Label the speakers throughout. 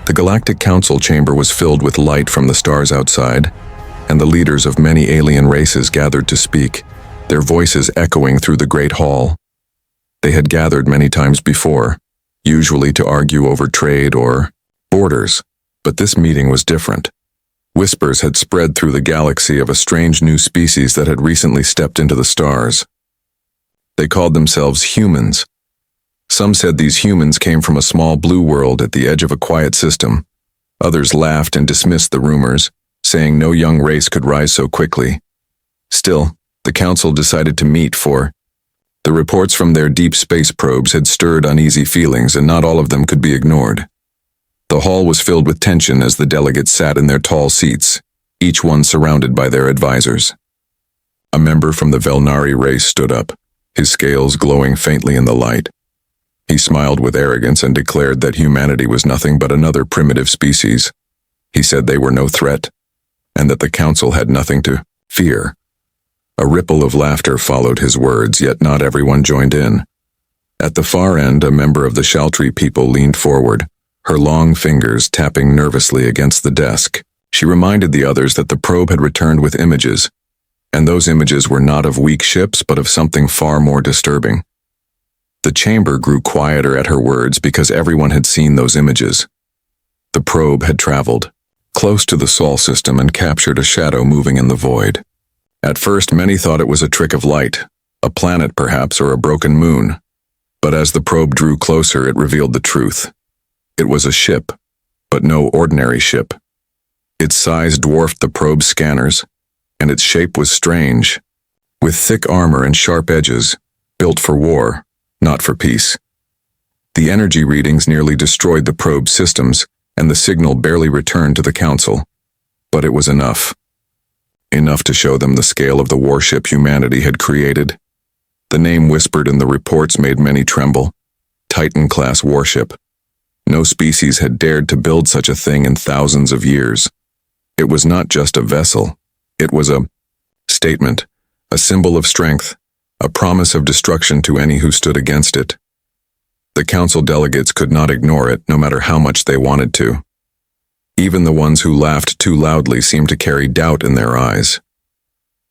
Speaker 1: The Galactic Council chamber was filled with light from the stars outside, and the leaders of many alien races gathered to speak, their voices echoing through the great hall. They had gathered many times before, usually to argue over trade or borders, but this meeting was different. Whispers had spread through the galaxy of a strange new species that had recently stepped into the stars. They called themselves humans. Some said these humans came from a small blue world at the edge of a quiet system. Others laughed and dismissed the rumors, saying no young race could rise so quickly. Still, the council decided to meet for the reports from their deep space probes had stirred uneasy feelings, and not all of them could be ignored. The hall was filled with tension as the delegates sat in their tall seats, each one surrounded by their advisors. A member from the Velnari race stood up, his scales glowing faintly in the light. He smiled with arrogance and declared that humanity was nothing but another primitive species. He said they were no threat, and that the council had nothing to fear. A ripple of laughter followed his words, yet not everyone joined in. At the far end, a member of the Shaltree people leaned forward, her long fingers tapping nervously against the desk. She reminded the others that the probe had returned with images, and those images were not of weak ships but of something far more disturbing. The chamber grew quieter at her words because everyone had seen those images. The probe had traveled close to the Sol system and captured a shadow moving in the void. At first, many thought it was a trick of light, a planet perhaps, or a broken moon. But as the probe drew closer, it revealed the truth. It was a ship, but no ordinary ship. Its size dwarfed the probe's scanners, and its shape was strange, with thick armor and sharp edges, built for war, not for peace. The energy readings nearly destroyed the probe's systems, and the signal barely returned to the council. But it was enough. Enough to show them the scale of the warship humanity had created. The name whispered in the reports made many tremble. Titan-class warship. No species had dared to build such a thing in thousands of years. It was not just a vessel. It was a statement, a symbol of strength, a promise of destruction to any who stood against it. The council delegates could not ignore it, no matter how much they wanted to. Even the ones who laughed too loudly seemed to carry doubt in their eyes.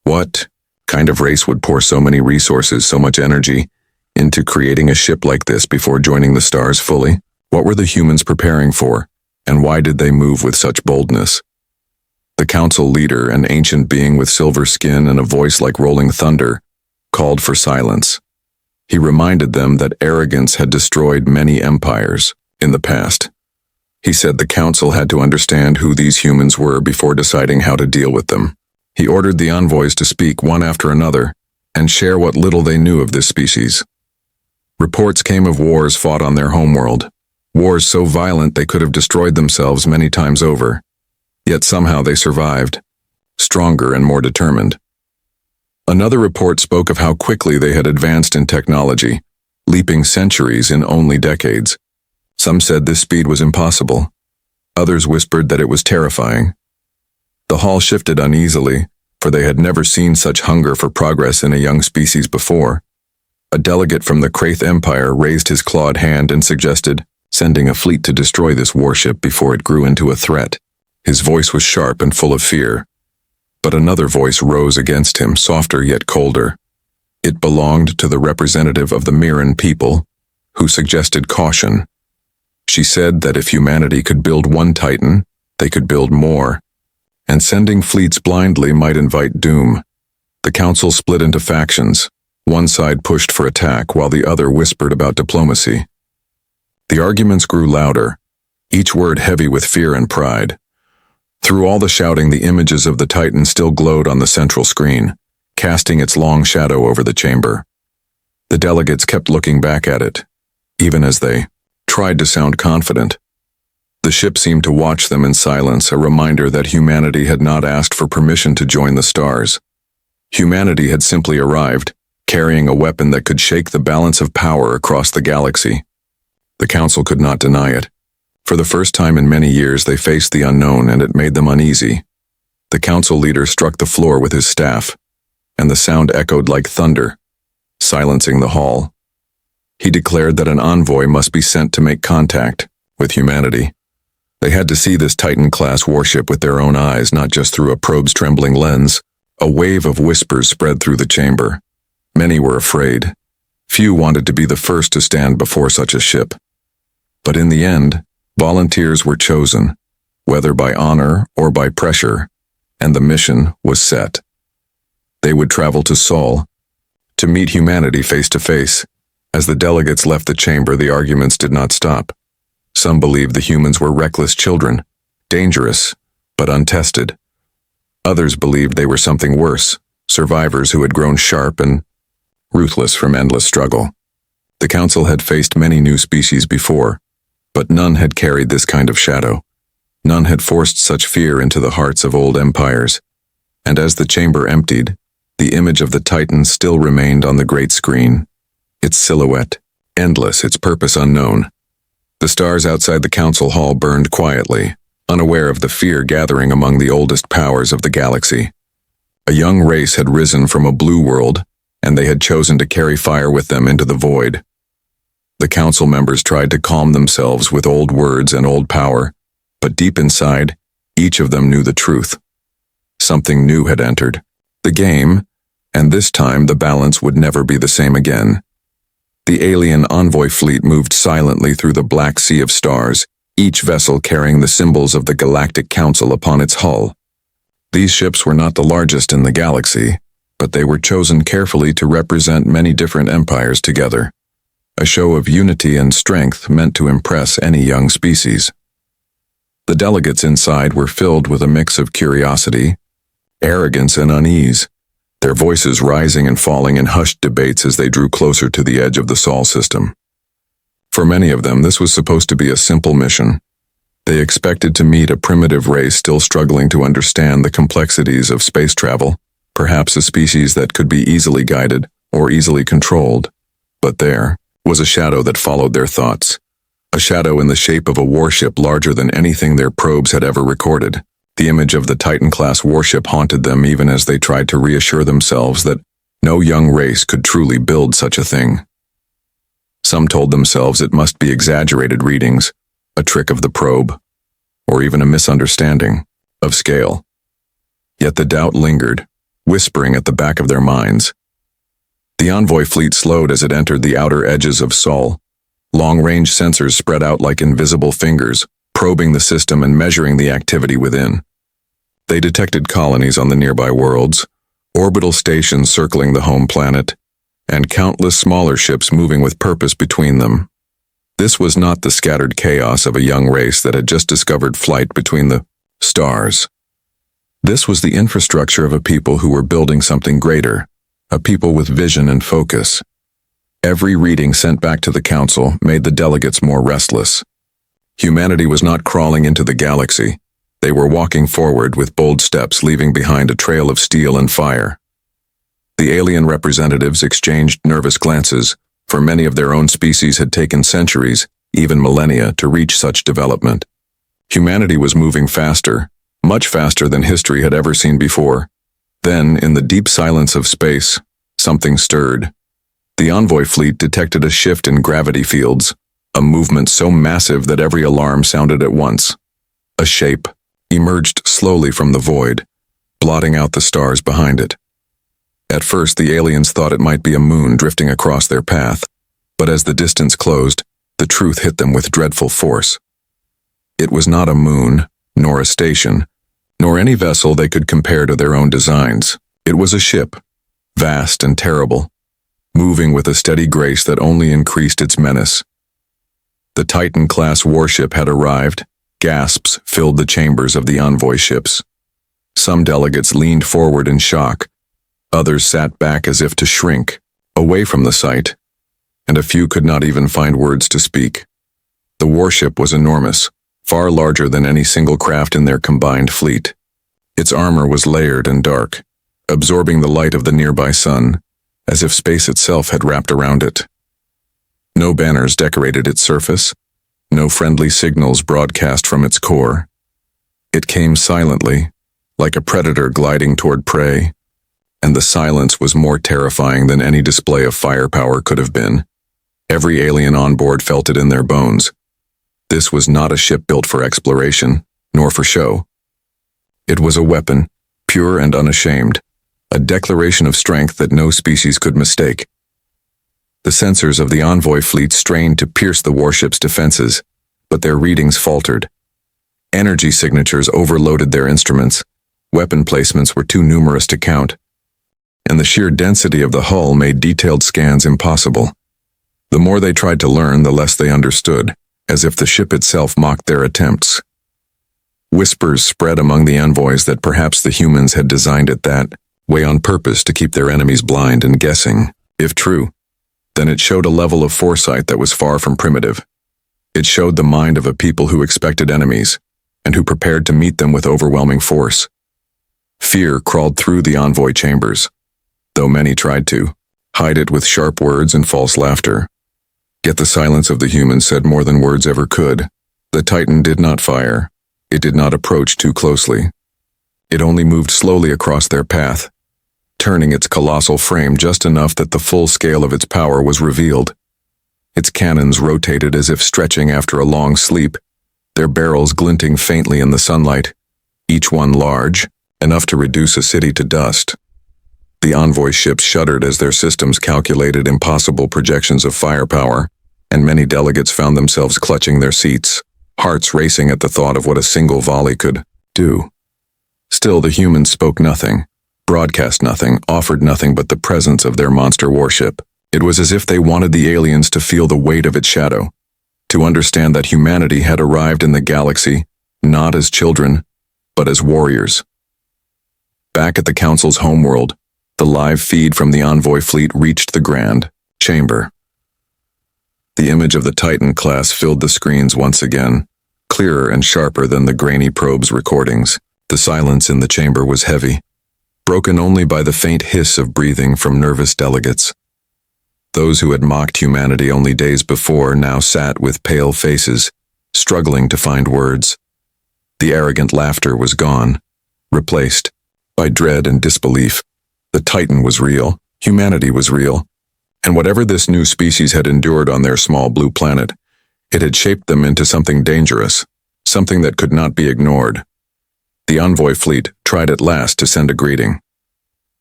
Speaker 1: What kind of race would pour so many resources, so much energy, into creating a ship like this before joining the stars fully? What were the humans preparing for, and why did they move with such boldness? The council leader, an ancient being with silver skin and a voice like rolling thunder, called for silence. He reminded them that arrogance had destroyed many empires in the past. He said the council had to understand who these humans were before deciding how to deal with them. He ordered the envoys to speak one after another and share what little they knew of this species. Reports came of wars fought on their homeworld, wars so violent they could have destroyed themselves many times over. Yet somehow they survived, stronger and more determined. Another report spoke of how quickly they had advanced in technology, leaping centuries in only decades. Some said this speed was impossible. Others whispered that it was terrifying. The hall shifted uneasily, for they had never seen such hunger for progress in a young species before. A delegate from the Kraith Empire raised his clawed hand and suggested sending a fleet to destroy this warship before it grew into a threat. His voice was sharp and full of fear. But another voice rose against him, softer yet colder. It belonged to the representative of the Mirren people, who suggested caution. She said that if humanity could build one Titan, they could build more, and sending fleets blindly might invite doom. The council split into factions. One side pushed for attack while the other whispered about diplomacy. The arguments grew louder, each word heavy with fear and pride. Through all the shouting, the images of the Titan still glowed on the central screen, casting its long shadow over the chamber. The delegates kept looking back at it, even as they tried to sound confident. The ship seemed to watch them in silence, a reminder that humanity had not asked for permission to join the stars. Humanity had simply arrived, carrying a weapon that could shake the balance of power across the galaxy. The council could not deny it. For the first time in many years, they faced the unknown, and it made them uneasy. The council leader struck the floor with his staff, and the sound echoed like thunder, silencing the hall. He declared that an envoy must be sent to make contact with humanity. They had to see this Titan-class warship with their own eyes, not just through a probe's trembling lens. A wave of whispers spread through the chamber. Many were afraid. Few wanted to be the first to stand before such a ship. But in the end, volunteers were chosen, whether by honor or by pressure, and the mission was set. They would travel to Sol, to meet humanity face to face. As the delegates left the chamber, the arguments did not stop. Some believed the humans were reckless children, dangerous, but untested. Others believed they were something worse, survivors who had grown sharp and ruthless from endless struggle. The Council had faced many new species before, but none had carried this kind of shadow. None had forced such fear into the hearts of old empires. And as the chamber emptied, the image of the Titan still remained on the great screen. Its silhouette, endless, its purpose unknown. The stars outside the council hall burned quietly, unaware of the fear gathering among the oldest powers of the galaxy. A young race had risen from a blue world, and they had chosen to carry fire with them into the void. The council members tried to calm themselves with old words and old power, but deep inside, each of them knew the truth. Something new had entered the game, and this time the balance would never be the same again. The alien envoy fleet moved silently through the black sea of stars, each vessel carrying the symbols of the Galactic Council upon its hull. These ships were not the largest in the galaxy, but they were chosen carefully to represent many different empires together. A show of unity and strength meant to impress any young species. The delegates inside were filled with a mix of curiosity, arrogance, and unease, their voices rising and falling in hushed debates as they drew closer to the edge of the Sol system. For many of them, this was supposed to be a simple mission. They expected to meet a primitive race still struggling to understand the complexities of space travel, perhaps a species that could be easily guided or easily controlled. But there was a shadow that followed their thoughts, a shadow in the shape of a warship larger than anything their probes had ever recorded. The image of the Titan-class warship haunted them even as they tried to reassure themselves that no young race could truly build such a thing. Some told themselves it must be exaggerated readings, a trick of the probe, or even a misunderstanding of scale. Yet the doubt lingered, whispering at the back of their minds. The envoy fleet slowed as it entered the outer edges of Sol. Long-range sensors spread out like invisible fingers, probing the system and measuring the activity within. They detected colonies on the nearby worlds, orbital stations circling the home planet, and countless smaller ships moving with purpose between them. This was not the scattered chaos of a young race that had just discovered flight between the stars. This was the infrastructure of a people who were building something greater, a people with vision and focus. Every reading sent back to the council made the delegates more restless. Humanity was not crawling into the galaxy. They were walking forward with bold steps, leaving behind a trail of steel and fire. The alien representatives exchanged nervous glances, for many of their own species had taken centuries, even millennia, to reach such development. Humanity was moving faster, much faster than history had ever seen before. Then, in the deep silence of space, something stirred. The envoy fleet detected a shift in gravity fields, a movement so massive that every alarm sounded at once. A shape emerged slowly from the void, blotting out the stars behind it. At first, the aliens thought it might be a moon drifting across their path, but as the distance closed, the truth hit them with dreadful force. It was not a moon, nor a station, nor any vessel they could compare to their own designs. It was a ship, vast and terrible, moving with a steady grace that only increased its menace. The Titan-class warship had arrived. Gasps filled the chambers of the envoy ships. Some delegates leaned forward in shock. Others sat back as if to shrink, away from the sight, and a few could not even find words to speak. The warship was enormous, far larger than any single craft in their combined fleet. Its armor was layered and dark, absorbing the light of the nearby sun, as if space itself had wrapped around it. No banners decorated its surface, no friendly signals broadcast from its core. It came silently, like a predator gliding toward prey, and the silence was more terrifying than any display of firepower could have been. Every alien on board felt it in their bones. This was not a ship built for exploration, nor for show. It was a weapon, pure and unashamed, a declaration of strength that no species could mistake. The sensors of the envoy fleet strained to pierce the warship's defenses, but their readings faltered. Energy signatures overloaded their instruments, weapon placements were too numerous to count, and the sheer density of the hull made detailed scans impossible. The more they tried to learn, the less they understood, as if the ship itself mocked their attempts. Whispers spread among the envoys that perhaps the humans had designed it that way on purpose to keep their enemies blind and guessing. If true, then it showed a level of foresight that was far from primitive. It showed the mind of a people who expected enemies, and who prepared to meet them with overwhelming force. Fear crawled through the envoy chambers, though many tried to hide it with sharp words and false laughter. Yet the silence of the humans said more than words ever could. The Titan did not fire. It did not approach too closely. It only moved slowly across their path, turning its colossal frame just enough that the full scale of its power was revealed. Its cannons rotated as if stretching after a long sleep, their barrels glinting faintly in the sunlight, each one large, enough to reduce a city to dust. The envoy ships shuddered as their systems calculated impossible projections of firepower, and many delegates found themselves clutching their seats, hearts racing at the thought of what a single volley could do. Still, the humans spoke nothing, broadcast nothing, offered nothing but the presence of their monster warship. It was as if they wanted the aliens to feel the weight of its shadow, to understand that humanity had arrived in the galaxy, not as children, but as warriors. Back at the Council's homeworld, the live feed from the envoy fleet reached the Grand Chamber. The image of the Titan class filled the screens once again, clearer and sharper than the grainy probe's recordings. The silence in the chamber was heavy, broken only by the faint hiss of breathing from nervous delegates. Those who had mocked humanity only days before now sat with pale faces, struggling to find words. The arrogant laughter was gone, replaced by dread and disbelief. The Titan was real, humanity was real, and whatever this new species had endured on their small blue planet, it had shaped them into something dangerous, something that could not be ignored. The envoy fleet tried at last to send a greeting.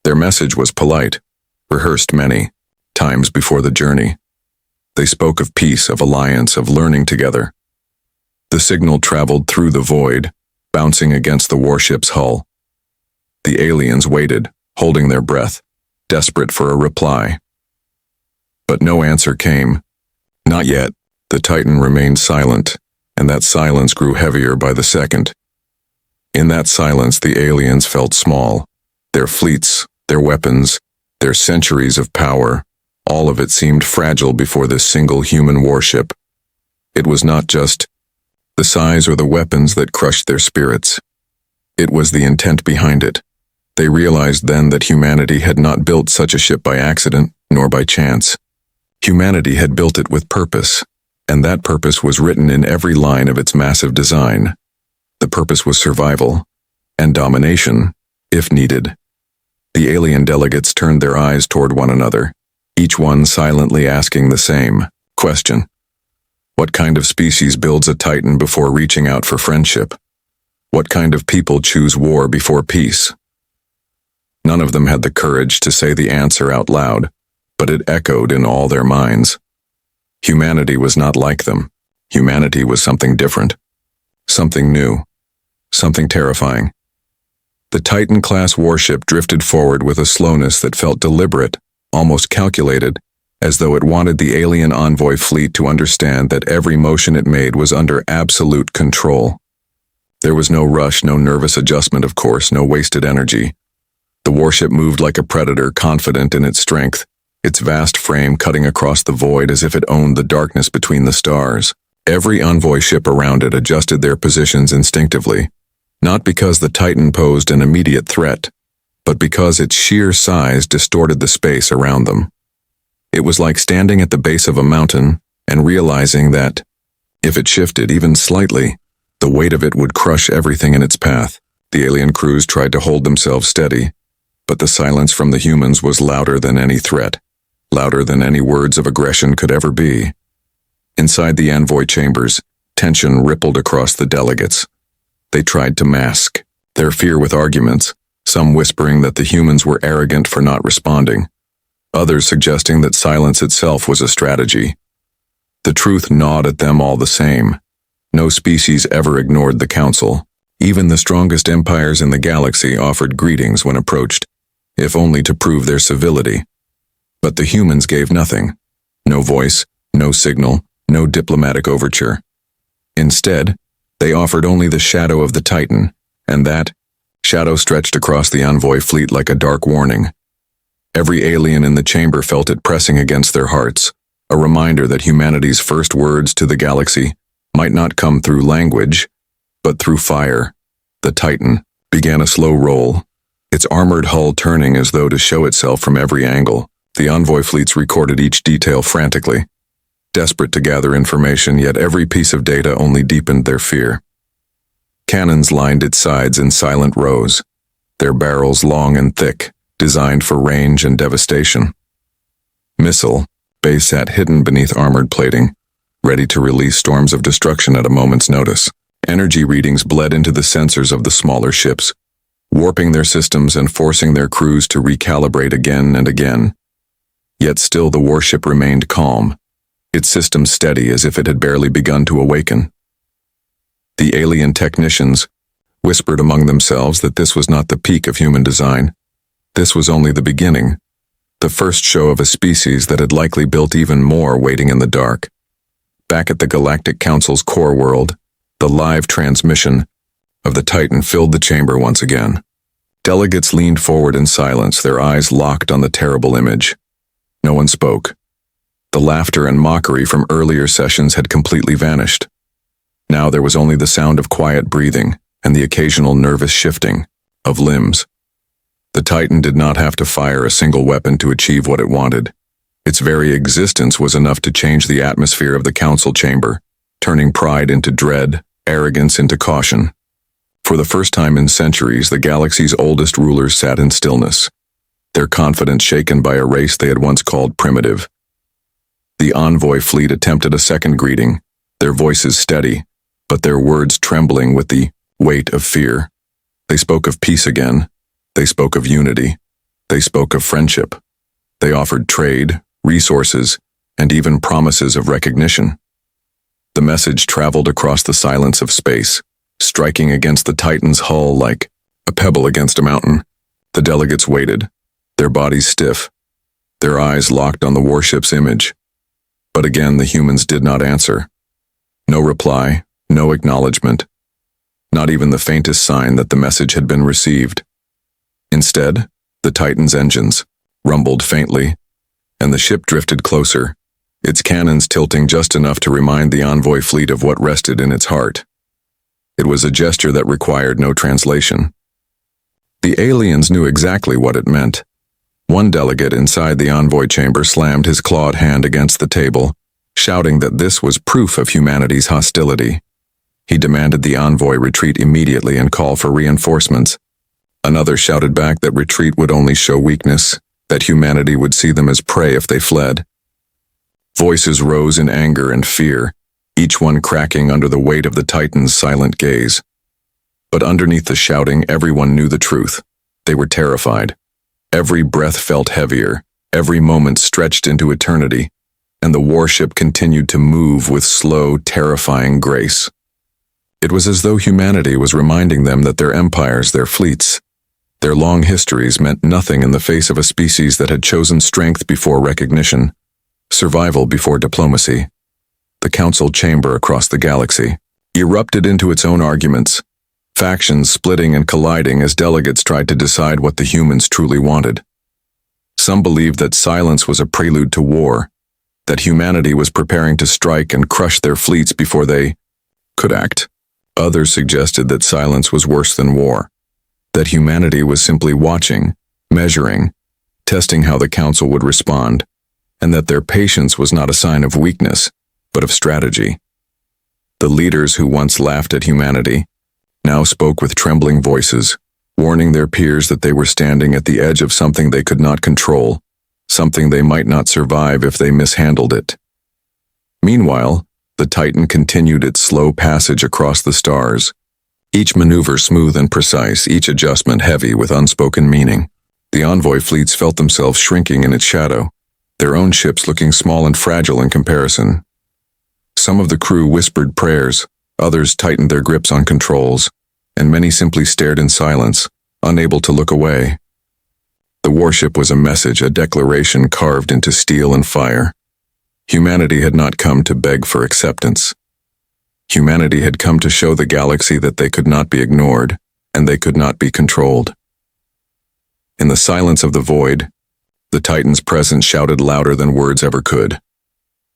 Speaker 1: Their message was polite, rehearsed many times before the journey. They spoke of peace, of alliance, of learning together. The signal traveled through the void, bouncing against the warship's hull. The aliens waited, holding their breath, desperate for a reply. But no answer came. Not yet. The Titan remained silent, and that silence grew heavier by the second. In that silence, the aliens felt small. Their fleets, their weapons, their centuries of power, all of it seemed fragile before this single human warship. It was not just the size or the weapons that crushed their spirits. It was the intent behind it. They realized then that humanity had not built such a ship by accident, nor by chance. Humanity had built it with purpose, and that purpose was written in every line of its massive design. The purpose was survival, and domination, if needed. The alien delegates turned their eyes toward one another, each one silently asking the same question. What kind of species builds a Titan before reaching out for friendship? What kind of people choose war before peace? None of them had the courage to say the answer out loud, but it echoed in all their minds. Humanity was not like them. Humanity was something different, something new, something terrifying. The Titan-class warship drifted forward with a slowness that felt deliberate, almost calculated, as though it wanted the alien envoy fleet to understand that every motion it made was under absolute control. There was no rush, no nervous adjustment of course, no wasted energy. The warship moved like a predator, confident in its strength, its vast frame cutting across the void as if it owned the darkness between the stars. Every envoy ship around it adjusted their positions instinctively, not because the Titan posed an immediate threat, but because its sheer size distorted the space around them. It was like standing at the base of a mountain and realizing that, if it shifted even slightly, the weight of it would crush everything in its path. The alien crews tried to hold themselves steady, but the silence from the humans was louder than any threat, louder than any words of aggression could ever be. Inside the envoy chambers, Tension rippled across the delegates. They tried to mask their fear with arguments, some whispering that the humans were arrogant for not responding, others suggesting that silence itself was a strategy. The truth gnawed at them all the same. No species ever ignored the Council. Even the strongest empires in the galaxy offered greetings when approached, if only to prove their civility. But the humans gave nothing. No voice, no signal, no diplomatic overture. Instead, they offered only the shadow of the Titan, and that shadow stretched across the envoy fleet like a dark warning. Every alien in the chamber felt it pressing against their hearts, a reminder that humanity's first words to the galaxy might not come through language, but through fire. The Titan began a slow roll, its armored hull turning as though to show itself from every angle. The envoy fleets recorded each detail frantically, desperate to gather information, yet every piece of data only deepened their fear. Cannons lined its sides in silent rows, their barrels long and thick, designed for range and devastation. Missile bays sat hidden beneath armored plating, ready to release storms of destruction at a moment's notice. Energy readings bled into the sensors of the smaller ships, warping their systems and forcing their crews to recalibrate again and again. Yet still the warship remained calm, its system steady as if it had barely begun to awaken. The alien technicians whispered among themselves that this was not the peak of human design. This was only the beginning, the first show of a species that had likely built even more waiting in the dark. Back at the Galactic Council's core world, the live transmission of the Titan filled the chamber once again. Delegates leaned forward in silence, their eyes locked on the terrible image. No one spoke. The laughter and mockery from earlier sessions had completely vanished. Now there was only the sound of quiet breathing and the occasional nervous shifting of limbs. The Titan did not have to fire a single weapon to achieve what it wanted. Its very existence was enough to change the atmosphere of the council chamber, turning pride into dread, arrogance into caution. For the first time in centuries, the galaxy's oldest rulers sat in stillness, their confidence shaken by a race they had once called primitive. The envoy fleet attempted a second greeting, their voices steady, but their words trembling with the weight of fear. They spoke of peace again. They spoke of unity. They spoke of friendship. They offered trade, resources, and even promises of recognition. The message traveled across the silence of space, striking against the Titan's hull like a pebble against a mountain. The delegates waited, their bodies stiff, their eyes locked on the warship's image. But again the humans did not answer. No reply, no acknowledgement, not even the faintest sign that the message had been received. Instead, the Titan's engines rumbled faintly, and the ship drifted closer, its cannons tilting just enough to remind the envoy fleet of what rested in its heart. It was a gesture that required no translation. The aliens knew exactly what it meant. One delegate inside the envoy chamber slammed his clawed hand against the table, shouting that this was proof of humanity's hostility. He demanded the envoy retreat immediately and call for reinforcements. Another shouted back that retreat would only show weakness, that humanity would see them as prey if they fled. Voices rose in anger and fear, each one cracking under the weight of the Titan's silent gaze. But underneath the shouting, everyone knew the truth. They were terrified. Every breath felt heavier, every moment stretched into eternity, and the warship continued to move with slow, terrifying grace. It was as though humanity was reminding them that their empires, their fleets, their long histories meant nothing in the face of a species that had chosen strength before recognition, survival before diplomacy. The council chamber across the galaxy erupted into its own arguments, factions splitting and colliding as delegates tried to decide what the humans truly wanted. Some believed that silence was a prelude to war, that humanity was preparing to strike and crush their fleets before they could act. Others suggested that silence was worse than war, that humanity was simply watching, measuring, testing how the council would respond, and that their patience was not a sign of weakness, but of strategy. The leaders who once laughed at humanity now spoke with trembling voices, warning their peers that they were standing at the edge of something they could not control, something they might not survive if they mishandled it. Meanwhile, The Titan continued its slow passage across the stars, each maneuver smooth and precise, each adjustment heavy with unspoken meaning. The envoy fleets felt themselves shrinking in its shadow, their own ships looking small and fragile in comparison. Some of the crew whispered prayers, others tightened their grips on controls, and many simply stared in silence, unable to look away. The warship was a message, a declaration carved into steel and fire. Humanity had not come to beg for acceptance. Humanity had come to show the galaxy that they could not be ignored, and they could not be controlled. In the silence of the void, the Titan's presence shouted louder than words ever could.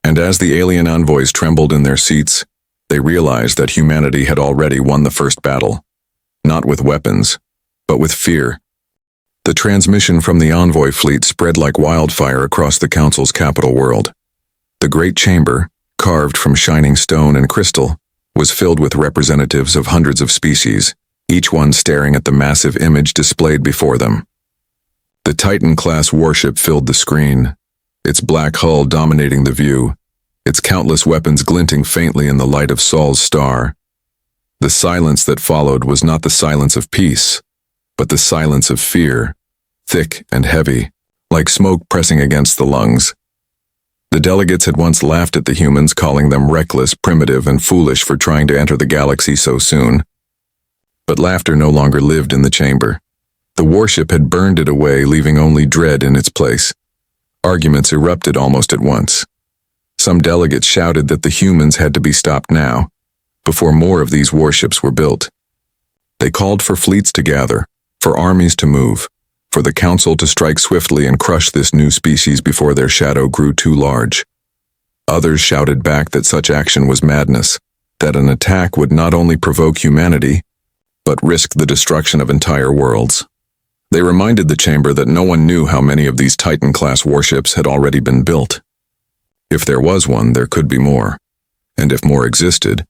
Speaker 1: And as the alien envoys trembled in their seats, they realized that humanity had already won the first battle, not with weapons, but with fear. The transmission from the envoy fleet spread like wildfire across the Council's capital world. The great chamber, carved from shining stone and crystal, was filled with representatives of hundreds of species, each one staring at the massive image displayed before them. The Titan-class warship filled the screen, its black hull dominating the view, its countless weapons glinting faintly in the light of Sol's star. The silence that followed was not the silence of peace, but the silence of fear, thick and heavy, like smoke pressing against the lungs. The delegates had once laughed at the humans, calling them reckless, primitive, and foolish for trying to enter the galaxy so soon. But laughter no longer lived in the chamber. The warship had burned it away, leaving only dread in its place. Arguments erupted almost at once. Some delegates shouted that the humans had to be stopped now, before more of these warships were built. They called for fleets to gather, for armies to move, for the Council to strike swiftly and crush this new species before their shadow grew too large. Others shouted back that such action was madness, that an attack would not only provoke humanity, but risk the destruction of entire worlds. They reminded the chamber that no one knew how many of these Titan-class warships had already been built. If there was one, there could be more, and if more existed,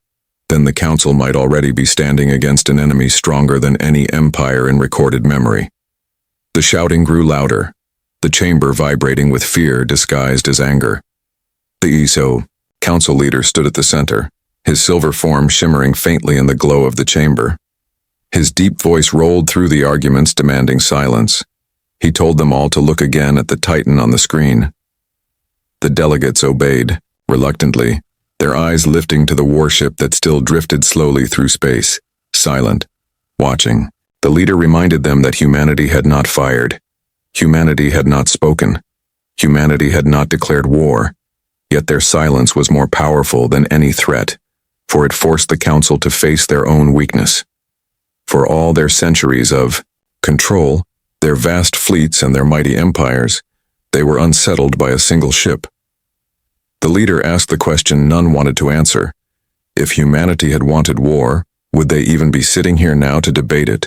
Speaker 1: then the Council might already be standing against an enemy stronger than any empire in recorded memory. The shouting grew louder, the chamber vibrating with fear disguised as anger. The ESO, council leader, stood at the center, his silver form shimmering faintly in the glow of the chamber. His deep voice rolled through the arguments, demanding silence. He told them all to look again at the Titan on the screen. The delegates obeyed, reluctantly, their eyes lifting to the warship that still drifted slowly through space, silent, watching. The leader reminded them that humanity had not fired. Humanity had not spoken. Humanity had not declared war. Yet their silence was more powerful than any threat, for it forced the Council to face their own weakness. For all their centuries of control, their vast fleets and their mighty empires, they were unsettled by a single ship. The leader asked the question none wanted to answer. If humanity had wanted war, would they even be sitting here now to debate it?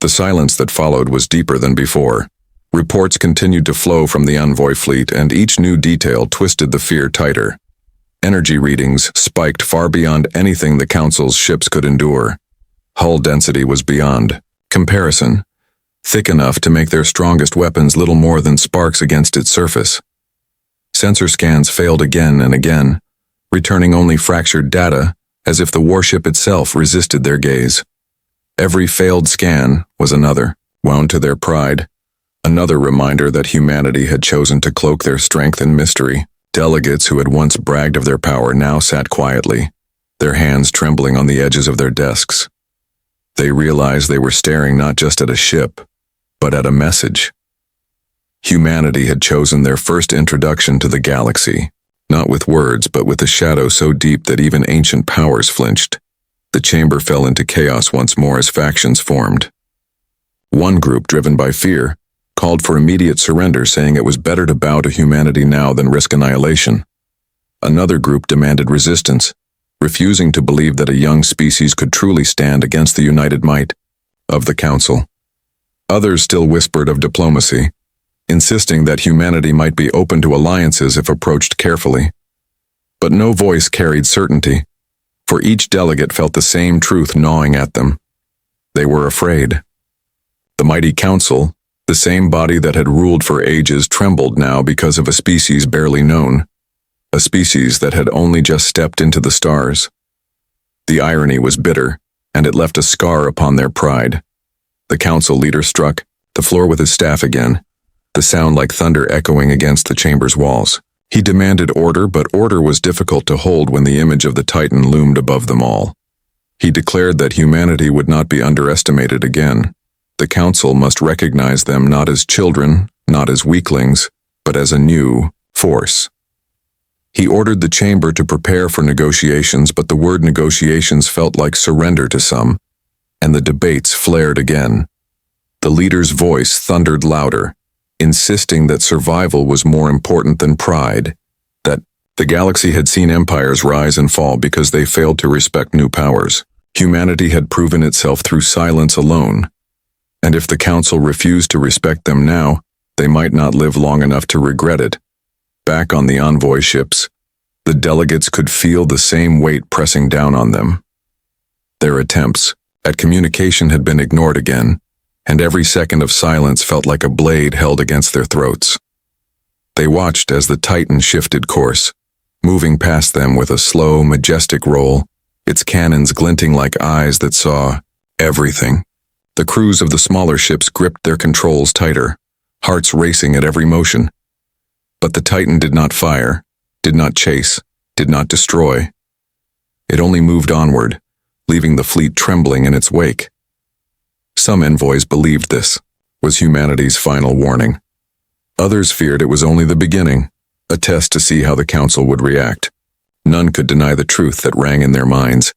Speaker 1: The silence that followed was deeper than before. Reports continued to flow from the envoy fleet, and each new detail twisted the fear tighter. Energy readings spiked far beyond anything the Council's ships could endure. Hull density was beyond comparison, thick enough to make their strongest weapons little more than sparks against its surface. Sensor scans failed again and again, returning only fractured data, as if the warship itself resisted their gaze. Every failed scan was another, wound to their pride, another reminder that humanity had chosen to cloak their strength in mystery. Delegates who had once bragged of their power now sat quietly, their hands trembling on the edges of their desks. They realized they were staring not just at a ship, but at a message. Humanity had chosen their first introduction to the galaxy, not with words but with a shadow so deep that even ancient powers flinched. The chamber fell into chaos once more as factions formed. One group, driven by fear, called for immediate surrender, saying it was better to bow to humanity now than risk annihilation. Another group demanded resistance, refusing to believe that a young species could truly stand against the united might of the Council. Others still whispered of diplomacy, insisting that humanity might be open to alliances if approached carefully. But no voice carried certainty, for each delegate felt the same truth gnawing at them. They were afraid. The mighty Council, the same body that had ruled for ages, trembled now because of a species barely known. a species that had only just stepped into the stars. The irony was bitter, and it left a scar upon their pride. The council leader struck the floor with his staff again, the sound like thunder echoing against the chamber's walls. He demanded order, but order was difficult to hold when the image of the Titan loomed above them all. He declared that humanity would not be underestimated again. The council must recognize them not as children, not as weaklings, but as a new force. He ordered the chamber to prepare for negotiations, but the word negotiations felt like surrender to some, and the debates flared again. The leader's voice thundered louder, insisting that survival was more important than pride, that the galaxy had seen empires rise and fall because they failed to respect new powers. Humanity had proven itself through silence alone, and if the council refused to respect them now, they might not live long enough to regret it. Back on the envoy ships, the delegates could feel the same weight pressing down on them. Their attempts at communication had been ignored again, and every second of silence felt like a blade held against their throats. They watched as the Titan shifted course, moving past them with a slow, majestic roll, its cannons glinting like eyes that saw everything. The crews of the smaller ships gripped their controls tighter, hearts racing at every motion. But the Titan did not fire, did not chase, did not destroy. It only moved onward, leaving the fleet trembling in its wake. Some envoys believed this was humanity's final warning. Others feared it was only the beginning, a test to see how the council would react. None could deny the truth that rang in their minds.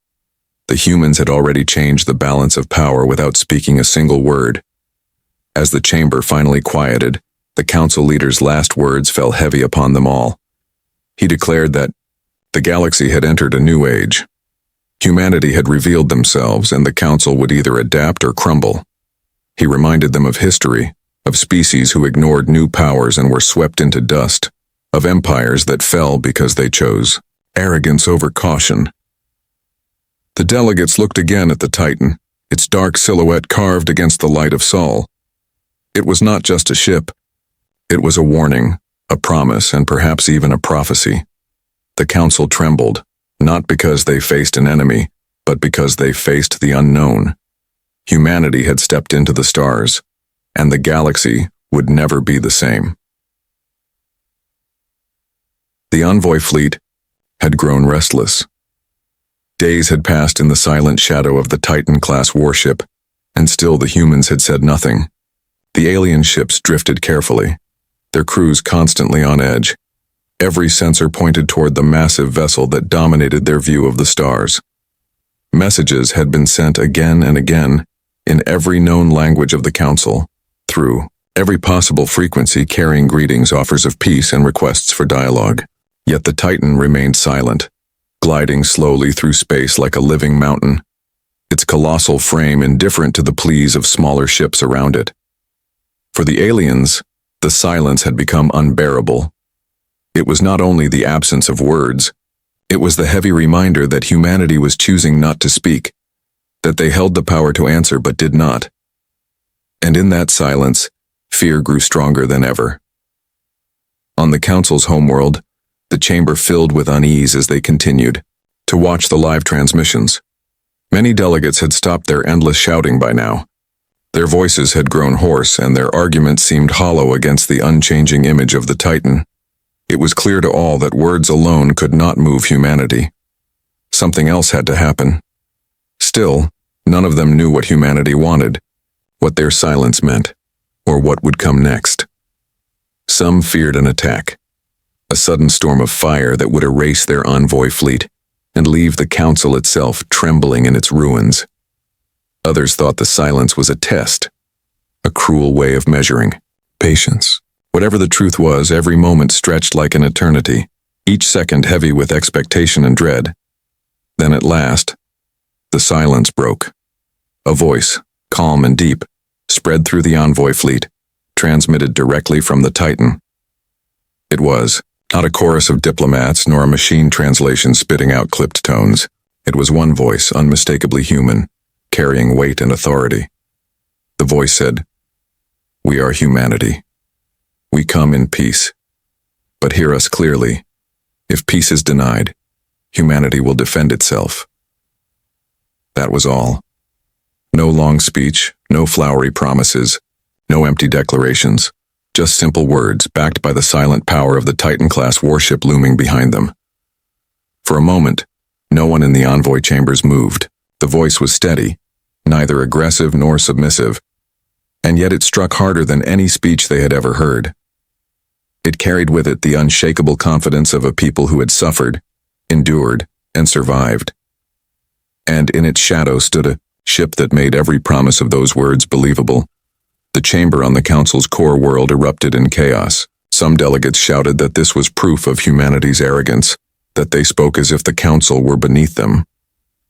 Speaker 1: The humans had already changed the balance of power without speaking a single word. As the chamber finally quieted, the council leader's last words fell heavy upon them all. He declared that the galaxy had entered a new age. Humanity had revealed themselves, and the council would either adapt or crumble. He reminded them of history, of species who ignored new powers and were swept into dust, of empires that fell because they chose arrogance over caution. The delegates looked again at the Titan, its dark silhouette carved against the light of Sol. It was not just a ship. It was a warning, a promise, and perhaps even a prophecy. The council trembled, not because they faced an enemy, but because they faced the unknown. Humanity had stepped into the stars, and the galaxy would never be the same. The envoy fleet had grown restless. Days had passed in the silent shadow of the Titan-class warship, and still the humans had said nothing. The alien ships drifted carefully, their crews constantly on edge. Every sensor pointed toward the massive vessel that dominated their view of the stars. Messages had been sent again and again, in every known language of the council, through every possible frequency carrying greetings, offers of peace, and requests for dialogue. Yet the Titan remained silent, gliding slowly through space like a living mountain, its colossal frame indifferent to the pleas of smaller ships around it. For the aliens, the silence had become unbearable. It was not only the absence of words, it was the heavy reminder that humanity was choosing not to speak, that they held the power to answer but did not. And in that silence, fear grew stronger than ever. On the council's homeworld, the chamber filled with unease as they continued to watch the live transmissions. Many delegates had stopped their endless shouting by now. Their voices had grown hoarse, and their arguments seemed hollow against the unchanging image of the Titan. It was clear to all that words alone could not move humanity. Something else had to happen. Still, none of them knew what humanity wanted, what their silence meant, or what would come next. Some feared an attack, a sudden storm of fire that would erase their envoy fleet and leave the council itself trembling in its ruins. Others thought the silence was a test, a cruel way of measuring patience. Whatever the truth was, every moment stretched like an eternity, each second heavy with expectation and dread. Then at last, the silence broke. A voice, calm and deep, spread through the envoy fleet, transmitted directly from the Titan. It was not a chorus of diplomats nor a machine translation spitting out clipped tones. It was one voice, unmistakably human, carrying weight and authority. The voice said, "We are humanity. We come in peace. But hear us clearly. If peace is denied, humanity will defend itself. That was all. No long speech, no flowery promises, no empty declarations, just simple words backed by the silent power of the Titan-class warship looming behind them. For a moment, no one in the envoy chambers moved. The voice was steady, neither aggressive nor submissive, and yet it struck harder than any speech they had ever heard. It carried with it the unshakable confidence of a people who had suffered, endured, and survived. And in its shadow stood a ship that made every promise of those words believable. The chamber on the Council's core world erupted in chaos. Some delegates shouted that this was proof of humanity's arrogance, that they spoke as if the Council were beneath them.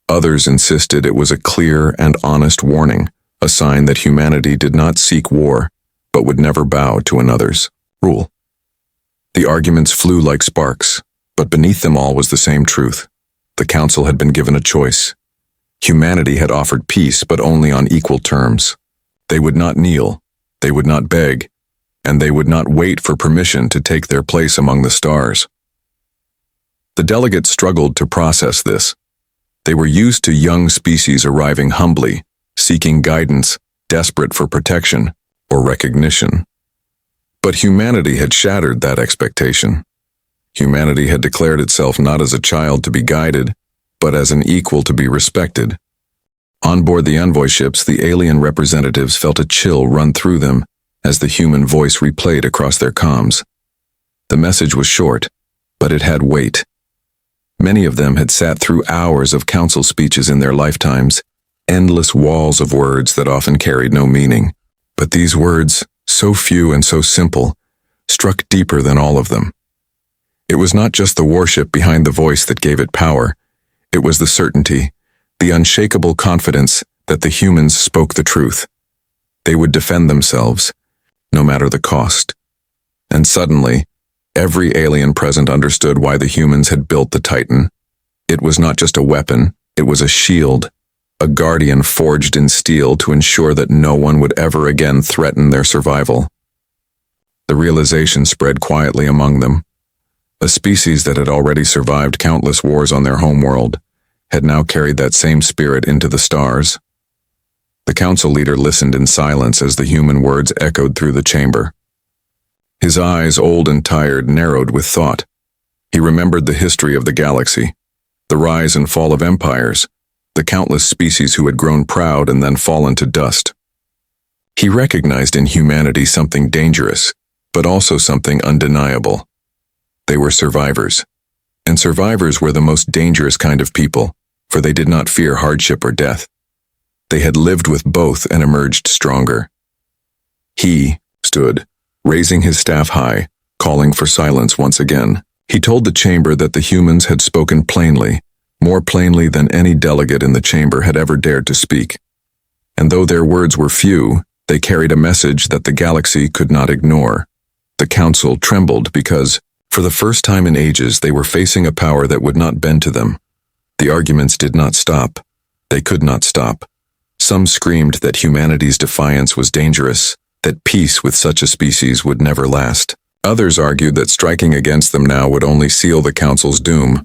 Speaker 1: Others insisted it was a clear and honest warning, a sign that humanity did not seek war, but would never bow to another's rule. The arguments flew like sparks, but beneath them all was the same truth. The Council had been given a choice. Humanity had offered peace, but only on equal terms. They would not kneel, they would not beg, and they would not wait for permission to take their place among the stars. The delegates struggled to process this. They were used to young species arriving humbly, seeking guidance, desperate for protection or recognition. But humanity had shattered that expectation. Humanity had declared itself not as a child to be guided, but as an equal to be respected. On board the envoy ships, the alien representatives felt a chill run through them as the human voice replayed across their comms. The message was short, but it had weight. Many of them had sat through hours of council speeches in their lifetimes, endless walls of words that often carried no meaning. But these words, so few and so simple, struck deeper than all of them. It was not just the warship behind the voice that gave it power. It was the certainty, the unshakable confidence that the humans spoke the truth. They would defend themselves, no matter the cost. And suddenly, every alien present understood why the humans had built the Titan. It was not just a weapon, it was a shield, a guardian forged in steel to ensure that no one would ever again threaten their survival. The realization spread quietly among them. A species that had already survived countless wars on their homeworld had now carried that same spirit into the stars. The council leader listened in silence as the human words echoed through the chamber. His eyes, old and tired, narrowed with thought. He remembered the history of the galaxy, the rise and fall of empires, the countless species who had grown proud and then fallen to dust. He recognized in humanity something dangerous, but also something undeniable. They were survivors, and survivors were the most dangerous kind of people, for they did not fear hardship or death. They had lived with both and emerged stronger. He stood, raising his staff high, calling for silence once again. He told the chamber that the humans had spoken plainly, more plainly than any delegate in the chamber had ever dared to speak. And though their words were few, they carried a message that the galaxy could not ignore. The council trembled because, for the first time in ages, they were facing a power that would not bend to them. The arguments did not stop. They could not stop. Some screamed that humanity's defiance was dangerous, that peace with such a species would never last. Others argued that striking against them now would only seal the council's doom,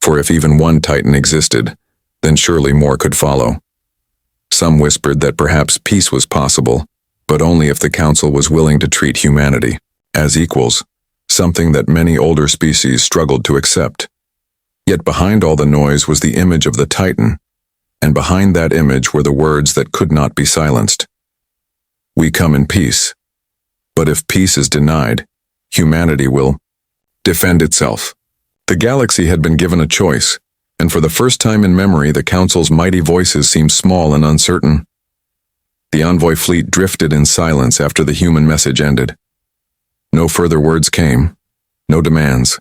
Speaker 1: for if even one Titan existed, then surely more could follow. Some whispered that perhaps peace was possible, but only if the council was willing to treat humanity as equals, something that many older species struggled to accept. Yet behind all the noise was the image of the Titan, and behind that image were the words that could not be silenced. We come in peace, but if peace is denied, humanity will defend itself. The galaxy had been given a choice, and for the first time in memory, the Council's mighty voices seemed small and uncertain. The envoy fleet drifted in silence after the human message ended. No further words came, no demands,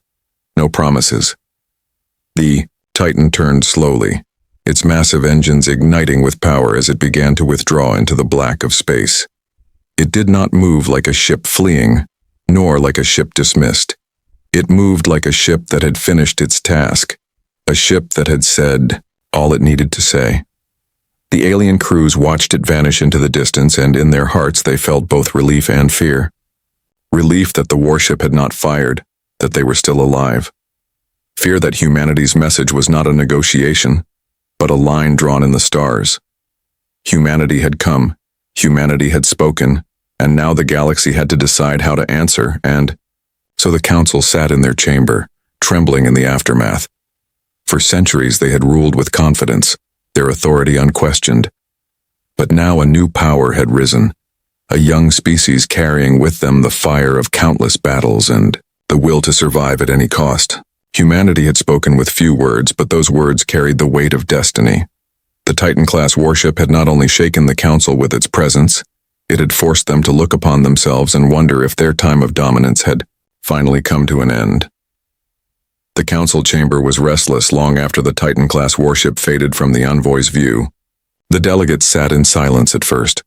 Speaker 1: no promises. The Titan turned slowly, its massive engines igniting with power as it began to withdraw into the black of space. It did not move like a ship fleeing, nor like a ship dismissed. It moved like a ship that had finished its task, a ship that had said all it needed to say. The alien crews watched it vanish into the distance, and in their hearts they felt both relief and fear. Relief that the warship had not fired, that they were still alive. Fear that humanity's message was not a negotiation, but a line drawn in the stars. Humanity had come, humanity had spoken, and now the galaxy had to decide how to answer, and so the council sat in their chamber, trembling in the aftermath. For centuries they had ruled with confidence, their authority unquestioned. But now a new power had risen, a young species carrying with them the fire of countless battles and the will to survive at any cost. Humanity had spoken with few words, but those words carried the weight of destiny. The Titan-class warship had not only shaken the council with its presence, it had forced them to look upon themselves and wonder if their time of dominance had finally come to an end. The council chamber was restless long after the Titan-class warship faded from the envoy's view. The delegates sat in silence at first,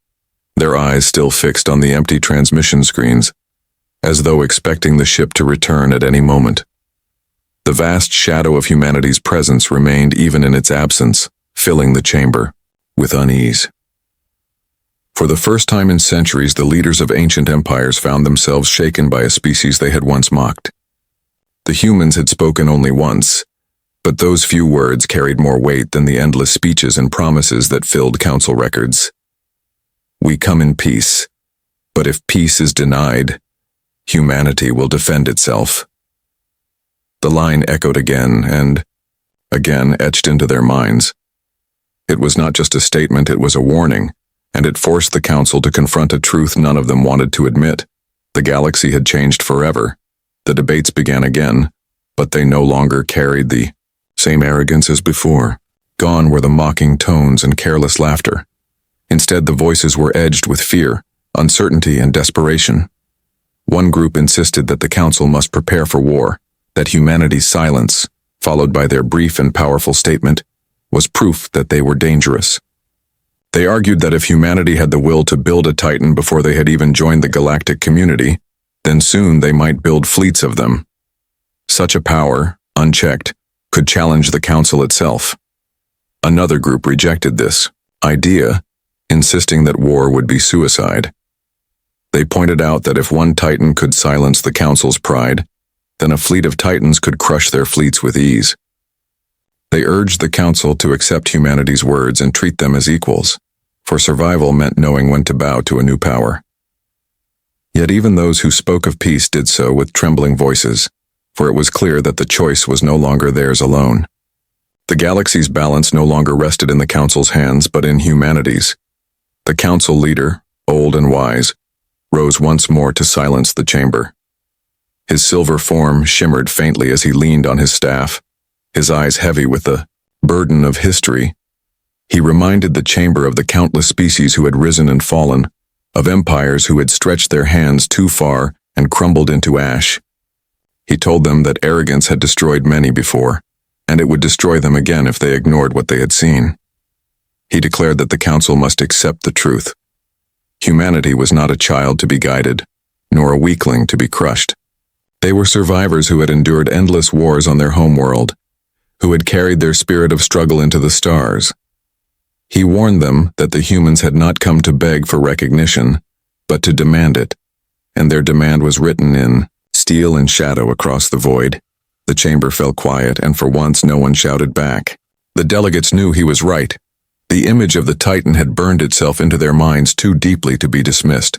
Speaker 1: their eyes still fixed on the empty transmission screens, as though expecting the ship to return at any moment. The vast shadow of humanity's presence remained even in its absence, filling the chamber with unease. For the first time in centuries, the leaders of ancient empires found themselves shaken by a species they had once mocked. The humans had spoken only once, but those few words carried more weight than the endless speeches and promises that filled council records. We come in peace, but if peace is denied, humanity will defend itself. The line echoed again and again, etched into their minds. It was not just a statement, it was a warning, and it forced the council to confront a truth none of them wanted to admit. The galaxy had changed forever. The debates began again, but they no longer carried the same arrogance as before. Gone were the mocking tones and careless laughter. Instead, the voices were edged with fear, uncertainty, and desperation. One group insisted that the council must prepare for war, that humanity's silence, followed by their brief and powerful statement, was proof that they were dangerous. They argued that if humanity had the will to build a Titan before they had even joined the galactic community, then soon they might build fleets of them. Such a power, unchecked, could challenge the council itself. Another group rejected this idea, insisting that war would be suicide. They pointed out that if one Titan could silence the council's pride, then a fleet of Titans could crush their fleets with ease. They urged the council to accept humanity's words and treat them as equals, for survival meant knowing when to bow to a new power. Yet even those who spoke of peace did so with trembling voices, for it was clear that the choice was no longer theirs alone. The galaxy's balance no longer rested in the council's hands, but in humanity's. The council leader, old and wise, rose once more to silence the chamber. His silver form shimmered faintly as he leaned on his staff, his eyes heavy with the burden of history. He reminded the chamber of the countless species who had risen and fallen, of empires who had stretched their hands too far and crumbled into ash. He told them that arrogance had destroyed many before, and it would destroy them again if they ignored what they had seen. He declared that the council must accept the truth. Humanity was not a child to be guided, nor a weakling to be crushed. They were survivors who had endured endless wars on their homeworld, who had carried their spirit of struggle into the stars. He warned them that the humans had not come to beg for recognition, but to demand it, and their demand was written in steel and shadow across the void. The chamber fell quiet, and for once no one shouted back. The delegates knew he was right. The image of the Titan had burned itself into their minds too deeply to be dismissed.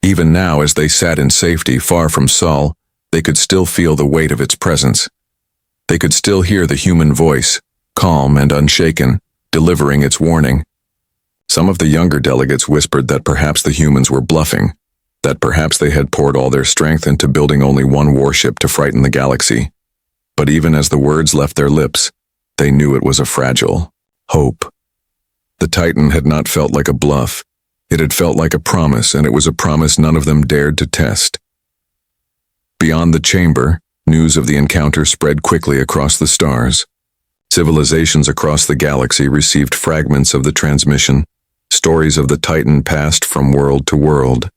Speaker 1: Even now, as they sat in safety far from Sol, they could still feel the weight of its presence. They could still hear the human voice, calm and unshaken, delivering its warning. Some of the younger delegates whispered that perhaps the humans were bluffing, that perhaps they had poured all their strength into building only one warship to frighten the galaxy. But even as the words left their lips, they knew it was a fragile hope. The Titan had not felt like a bluff. It had felt like a promise, and it was a promise none of them dared to test. Beyond the chamber, news of the encounter spread quickly across the stars. Civilizations across the galaxy received fragments of the transmission. Stories of the Titan passed from world to world.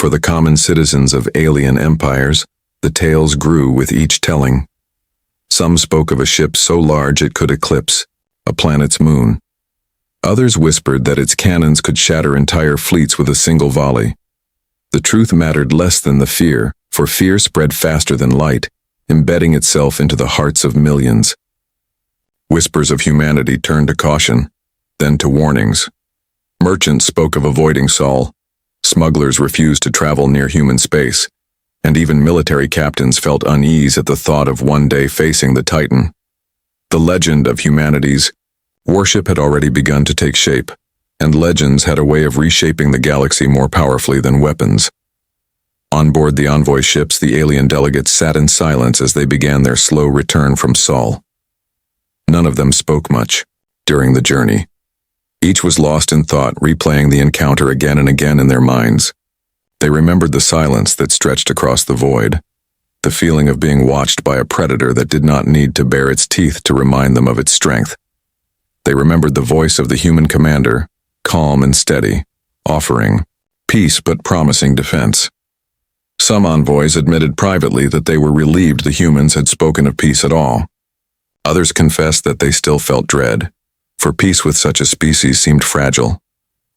Speaker 1: For the common citizens of alien empires, the tales grew with each telling. Some spoke of a ship so large it could eclipse a planet's moon. Others whispered that its cannons could shatter entire fleets with a single volley. The truth mattered less than the fear, for fear spread faster than light, embedding itself into the hearts of millions. Whispers of humanity turned to caution, then to warnings. Merchants spoke of avoiding Sol, smugglers refused to travel near human space, and even military captains felt unease at the thought of one day facing the Titan. The legend of humanity's warship had already begun to take shape, and legends had a way of reshaping the galaxy more powerfully than weapons. On board the envoy ships, the alien delegates sat in silence as they began their slow return from Sol. None of them spoke much during the journey. Each was lost in thought, replaying the encounter again and again in their minds. They remembered the silence that stretched across the void, the feeling of being watched by a predator that did not need to bare its teeth to remind them of its strength. They remembered the voice of the human commander, calm and steady, offering peace but promising defense. Some envoys admitted privately that they were relieved the humans had spoken of peace at all. Others confessed that they still felt dread, for peace with such a species seemed fragile,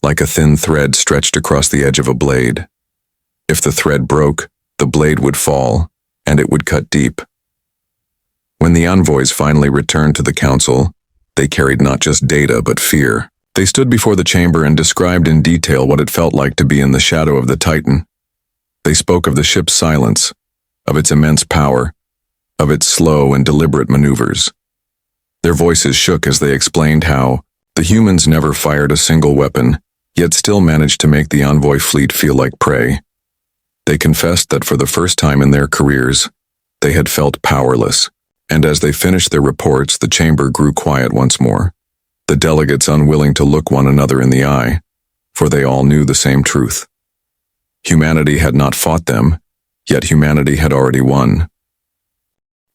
Speaker 1: like a thin thread stretched across the edge of a blade. If the thread broke, the blade would fall, and it would cut deep. When the envoys finally returned to the council, they carried not just data but fear. They stood before the chamber and described in detail what it felt like to be in the shadow of the Titan. They spoke of the ship's silence, of its immense power, of its slow and deliberate maneuvers. Their voices shook as they explained how the humans never fired a single weapon, yet still managed to make the envoy fleet feel like prey. They confessed that for the first time in their careers, they had felt powerless, and as they finished their reports, the chamber grew quiet once more, the delegates unwilling to look one another in the eye, for they all knew the same truth. Humanity had not fought them, yet humanity had already won.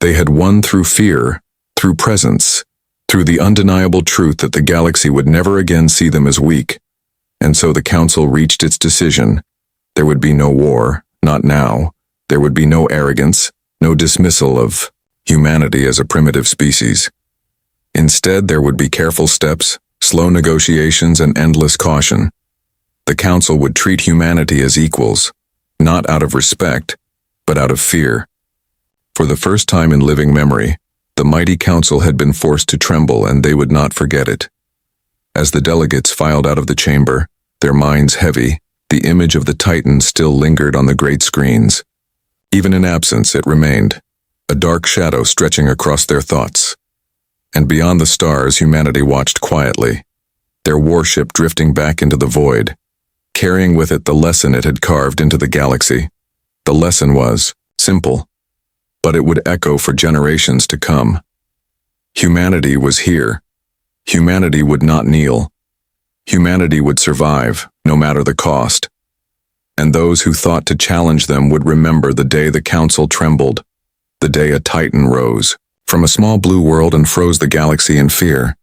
Speaker 1: They had won through fear, through presence, through the undeniable truth that the galaxy would never again see them as weak, and so the council reached its decision. There would be no war, not now. There would be no arrogance, no dismissal of humanity as a primitive species. Instead, there would be careful steps, slow negotiations, and endless caution. The council would treat humanity as equals, not out of respect, but out of fear. For the first time in living memory, the mighty council had been forced to tremble, and they would not forget it. As the delegates filed out of the chamber, their minds heavy, the image of the Titan still lingered on the great screens. Even in absence, it remained, a dark shadow stretching across their thoughts. And beyond the stars, humanity watched quietly, their warship drifting back into the void, carrying with it the lesson it had carved into the galaxy. The lesson was simple, but it would echo for generations to come. Humanity was here. Humanity would not kneel. Humanity would survive, no matter the cost. And those who thought to challenge them would remember the day the council trembled, the day a Titan rose from a small blue world and froze the galaxy in fear.